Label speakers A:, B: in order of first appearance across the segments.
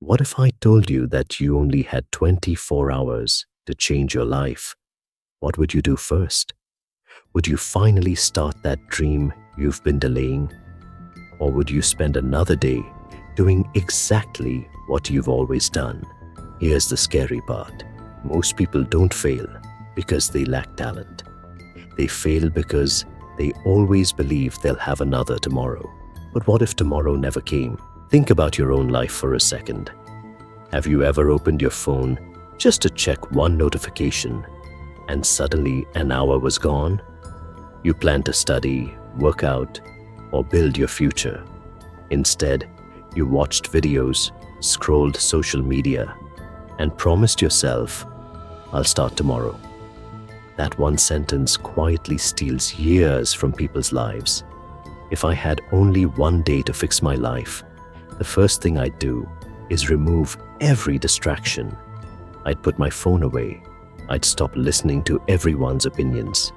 A: What if I told you that you only had 24 hours to change your life? What would you do first? Would you finally start that dream you've been delaying? Or would you spend another day doing exactly what you've always done? Here's the scary part. Most people don't fail because they lack talent. They fail because they always believe they'll have another tomorrow. But what if tomorrow never came? Think about your own life for a second. Have you ever opened your phone just to check one notification and suddenly an hour was gone? You planned to study, work out, or build your future. Instead, you watched videos, scrolled social media, and promised yourself, "I'll start tomorrow." That one sentence quietly steals years from people's lives. If I had only one day to fix my life, the first thing I'd do is remove every distraction. I'd put my phone away. I'd stop listening to everyone's opinions.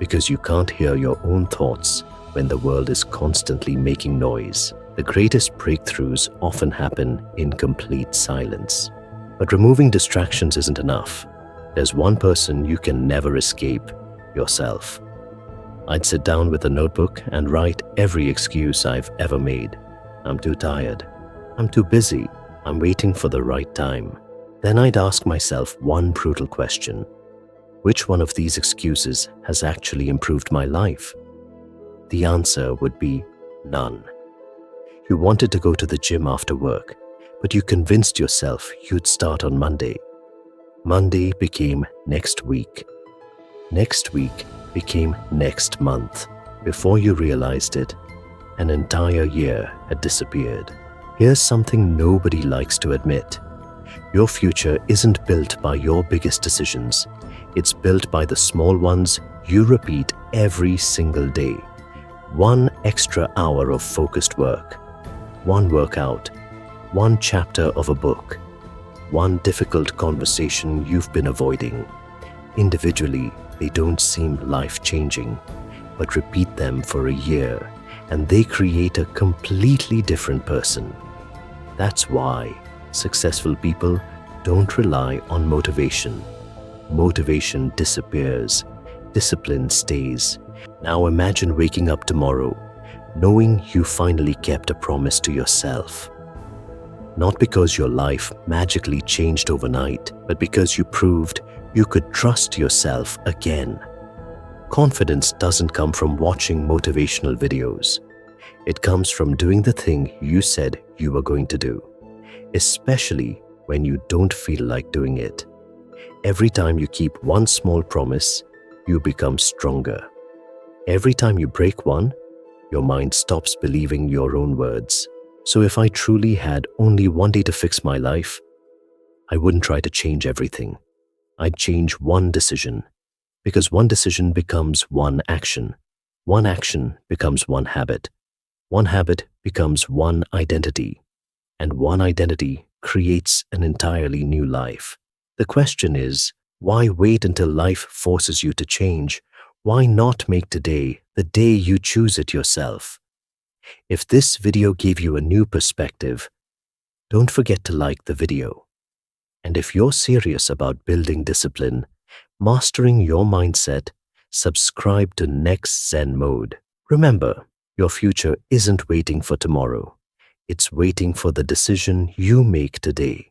A: Because you can't hear your own thoughts when the world is constantly making noise. The greatest breakthroughs often happen in complete silence. But removing distractions isn't enough. There's one person you can never escape: yourself. I'd sit down with a notebook and write every excuse I've ever made. I'm too tired. I'm too busy. I'm waiting for the right time. Then I'd ask myself one brutal question. Which one of these excuses has actually improved my life? The answer would be none. You wanted to go to the gym after work, but you convinced yourself you'd start on Monday. Monday became next week. Next week became next month. Before you realized it, an entire year had disappeared. Here's something nobody likes to admit. Your future isn't built by your biggest decisions. It's built by the small ones you repeat every single day. One extra hour of focused work, one workout, one chapter of a book, one difficult conversation you've been avoiding. Individually, they don't seem life-changing, but repeat them for a year and they create a completely different person. That's why successful people don't rely on motivation. Motivation disappears, discipline stays. Now imagine waking up tomorrow, knowing you finally kept a promise to yourself. Not because your life magically changed overnight, but because you proved you could trust yourself again. Confidence doesn't come from watching motivational videos. It comes from doing the thing you said you were going to do, especially when you don't feel like doing it. Every time you keep one small promise, you become stronger. Every time you break one, your mind stops believing your own words. So if I truly had only one day to fix my life, I wouldn't try to change everything. I'd change one decision, because one decision becomes one action. One action becomes one habit. One habit becomes one identity. And one identity creates an entirely new life. The question is, why wait until life forces you to change? Why not make today the day you choose it yourself? If this video gave you a new perspective, don't forget to like the video. And if you're serious about building discipline, mastering your mindset, subscribe to Nexzen Mode. Remember, your future isn't waiting for tomorrow. It's waiting for the decision you make today.